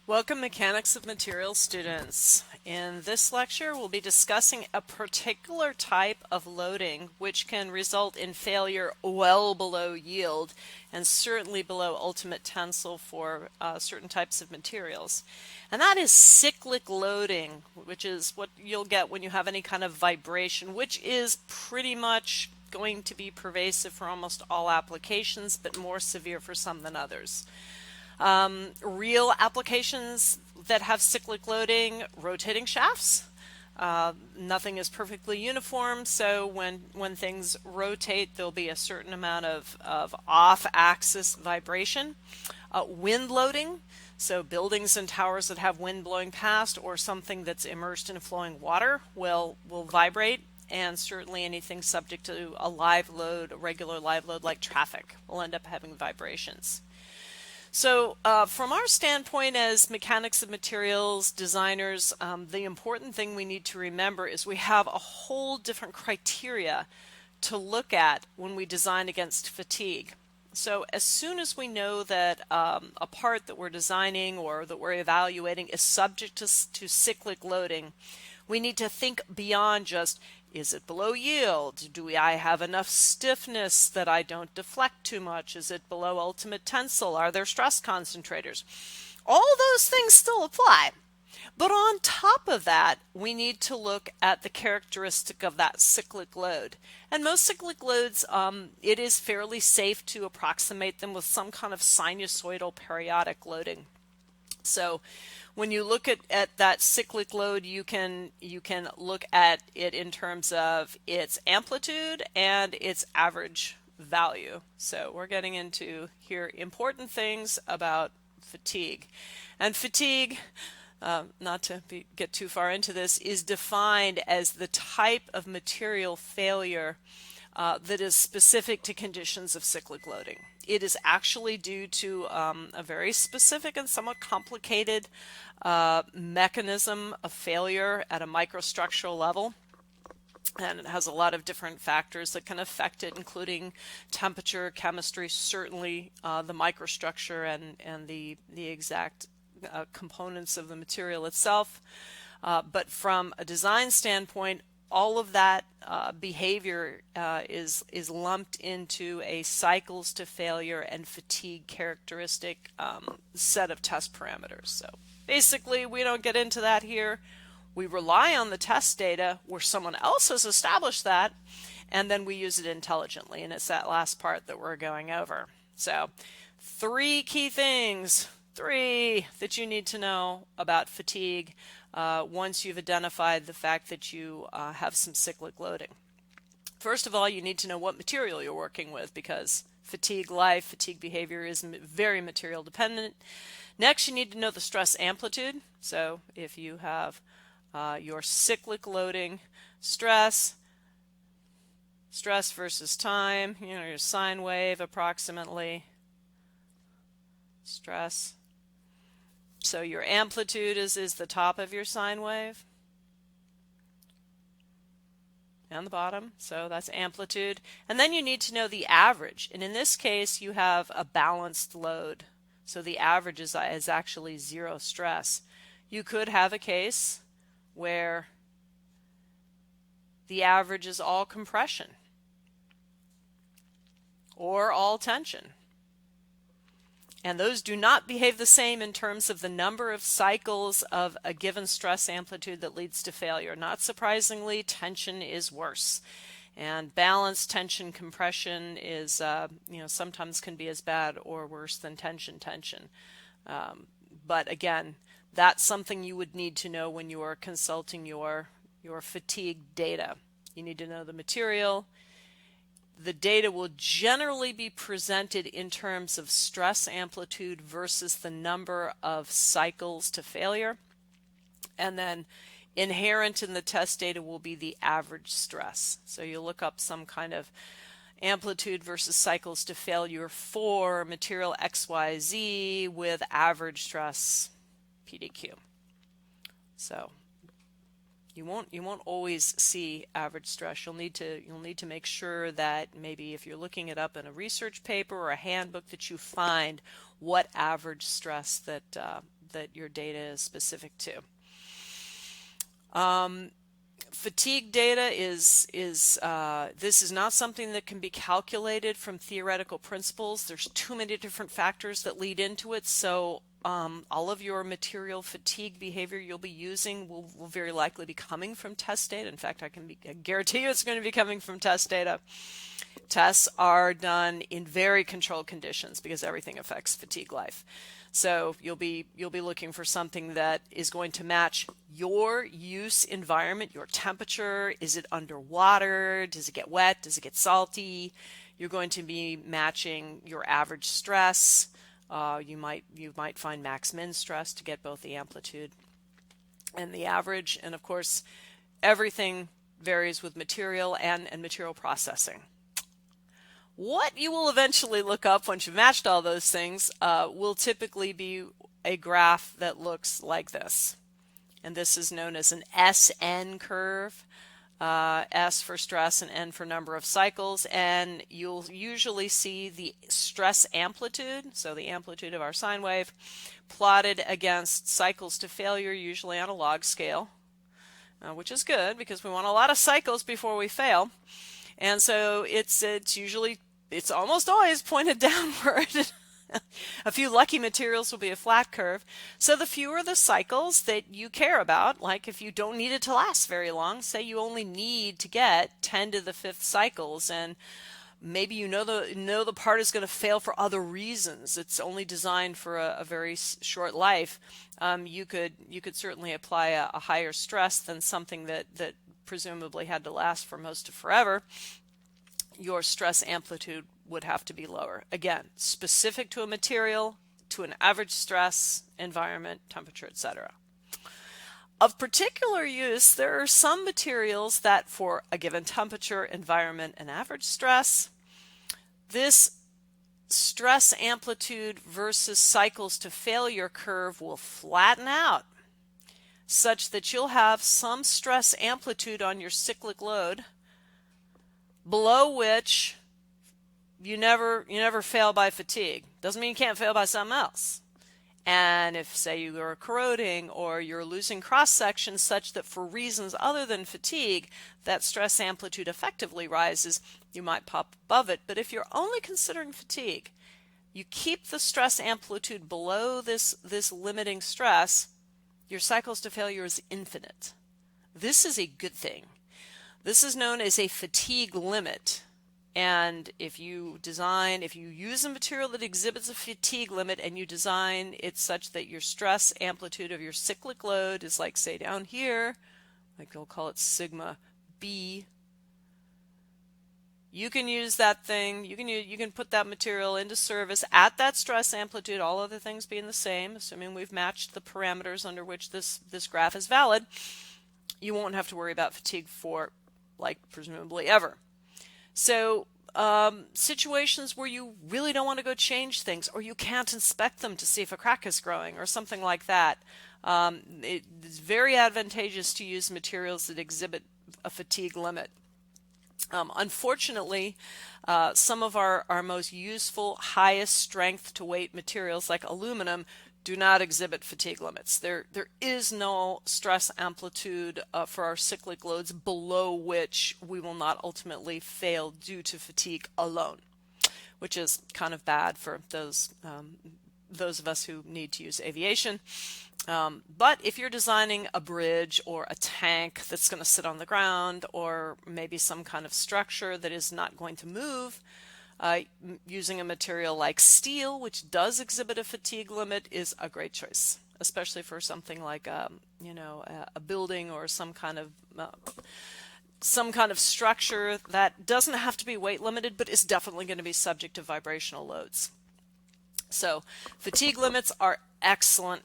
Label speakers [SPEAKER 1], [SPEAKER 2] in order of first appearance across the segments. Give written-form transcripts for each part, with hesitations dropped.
[SPEAKER 1] Welcome, Mechanics of Materials students. In this lecture, we'll be discussing a particular type of loading which can result in failure well below yield and certainly below ultimate tensile for certain types of materials. And that is cyclic loading, which is what you'll get when you have any kind of vibration, which is pretty much going to be pervasive for almost all applications, but more severe for some than others. Real applications that have cyclic loading, rotating shafts. Nothing is perfectly uniform, so when things rotate, there'll be a certain amount of off-axis vibration. Wind loading, so buildings and towers that have wind blowing past or something that's immersed in flowing water will vibrate. And certainly anything subject to a live load, a regular live load like traffic, will end up having vibrations. So from our standpoint as mechanics of materials designers, the important thing we need to remember is we have a whole different criteria to look at when we design against fatigue. So as soon as we know that a part that we're designing or that we're evaluating is subject to cyclic loading, we need to think beyond just, is it below yield? I have enough stiffness that I don't deflect too much? Is it below ultimate tensile? Are there stress concentrators? All those things still apply. But on top of that, we need to look at the characteristic of that cyclic load. And most cyclic loads, it is fairly safe to approximate them with some kind of sinusoidal periodic loading. So when you look at that cyclic load, you can look at it in terms of its amplitude and its average value. So we're getting into here important things about fatigue. And fatigue, not to get too far into this, is defined as the type of material failure that is specific to conditions of cyclic loading. It is actually due to a very specific and somewhat complicated mechanism of failure at a microstructural level. And it has a lot of different factors that can affect it, including temperature, chemistry, certainly the microstructure and the exact components of the material itself. But from a design standpoint, all of that behavior is lumped into a cycles to failure and fatigue characteristic set of test parameters. So basically, we don't get into that here. We rely on the test data where someone else has established that, and then we use it intelligently, and it's that last part that we're going over. So 3 key things, 3 that you need to know about fatigue once you've identified the fact that you have some cyclic loading. First of all, you need to know what material you're working with, because fatigue life, fatigue behavior is very material dependent. Next, you need to know the stress amplitude. So if you have your cyclic loading stress versus time, your sine wave approximately, stress. So your amplitude is the top of your sine wave and the bottom, so that's amplitude. And then you need to know the average, and in this case you have a balanced load, so the average is actually 0 stress. You could have a case where the average is all compression or all tension. And those do not behave the same in terms of the number of cycles of a given stress amplitude that leads to failure. Not surprisingly, tension is worse. And balance, tension, compression is, sometimes can be as bad or worse than tension. But again, that's something you would need to know when you are consulting your fatigue data. You need to know the material. The data will generally be presented in terms of stress amplitude versus the number of cycles to failure. And then inherent in the test data will be the average stress. So you look up some kind of amplitude versus cycles to failure for material XYZ with average stress PDQ. So you won't always see average stress. You'll need to make sure that maybe if you're looking it up in a research paper or a handbook that you find what average stress that that your data is specific to. Fatigue data this is not something that can be calculated from theoretical principles. There's too many different factors that lead into it, so all of your material fatigue behavior you'll be using will very likely be coming from test data. In fact, I guarantee you it's going to be coming from test data. Tests are done in very controlled conditions because everything affects fatigue life. So you'll be looking for something that is going to match your use environment, your temperature. Is it underwater? Does it get wet? Does it get salty? You're going to be matching your average stress. You might find max min stress to get both the amplitude and the average. And of course, everything varies with material and material processing. What you will eventually look up once you've matched all those things will typically be a graph that looks like this. And this is known as an SN curve. S for stress and N for number of cycles. And you'll usually see the stress amplitude, so the amplitude of our sine wave, plotted against cycles to failure, usually on a log scale, which is good because we want a lot of cycles before we fail. And so it's almost always pointed downward. A few lucky materials will be a flat curve. So the fewer the cycles that you care about, like if you don't need it to last very long, say you only need to get 10 to the 5th cycles, and maybe you know the part is going to fail for other reasons. It's only designed for a very short life. You could certainly apply a higher stress than something that presumably had to last for most of forever. Your stress amplitude would have to be lower. Again, specific to a material, to an average stress, environment, temperature, etc. Of particular use, there are some materials that for a given temperature, environment, and average stress, this stress amplitude versus cycles to failure curve will flatten out such that you'll have some stress amplitude on your cyclic load below which you never fail by fatigue. Doesn't mean you can't fail by something else. And if, say, you are corroding or you're losing cross-section such that for reasons other than fatigue, that stress amplitude effectively rises, you might pop above it. But if you're only considering fatigue, you keep the stress amplitude below this limiting stress, your cycles to failure is infinite. This is a good thing. This is known as a fatigue limit. And if you use a material that exhibits a fatigue limit and you design it such that your stress amplitude of your cyclic load is like, say, down here, like they'll call it sigma B, you can use that thing, you can put that material into service at that stress amplitude, all other things being the same, assuming we've matched the parameters under which this graph is valid. You won't have to worry about fatigue for, like, presumably ever. So situations where you really don't want to go change things, or you can't inspect them to see if a crack is growing or something like that, it's very advantageous to use materials that exhibit a fatigue limit. Unfortunately, some of our most useful, highest strength to weight materials like aluminum do not exhibit fatigue limits. There is no stress amplitude for our cyclic loads below which we will not ultimately fail due to fatigue alone, which is kind of bad for those of us who need to use aviation. But if you're designing a bridge or a tank that's going to sit on the ground, or maybe some kind of structure that is not going to move, using a material like steel, which does exhibit a fatigue limit, is a great choice, especially for something like a building or some kind of structure that doesn't have to be weight limited, but is definitely going to be subject to vibrational loads. So fatigue limits are excellent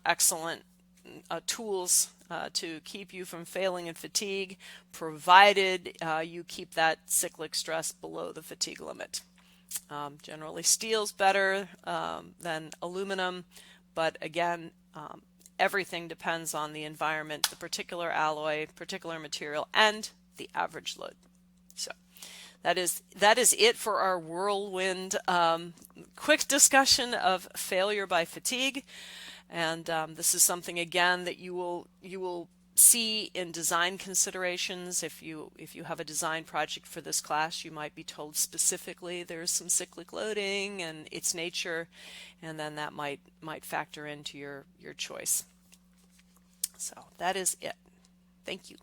[SPEAKER 1] tools to keep you from failing in fatigue, provided you keep that cyclic stress below the fatigue limit. Generally, steel's better than aluminum, but again, everything depends on the environment, the particular alloy, particular material, and the average load. So that is it for our whirlwind quick discussion of failure by fatigue. And this is something again that you will see in design considerations. If you have a design project for this class, you might be told specifically there's some cyclic loading and its nature, and then that might factor into your choice. So that is it. Thank you.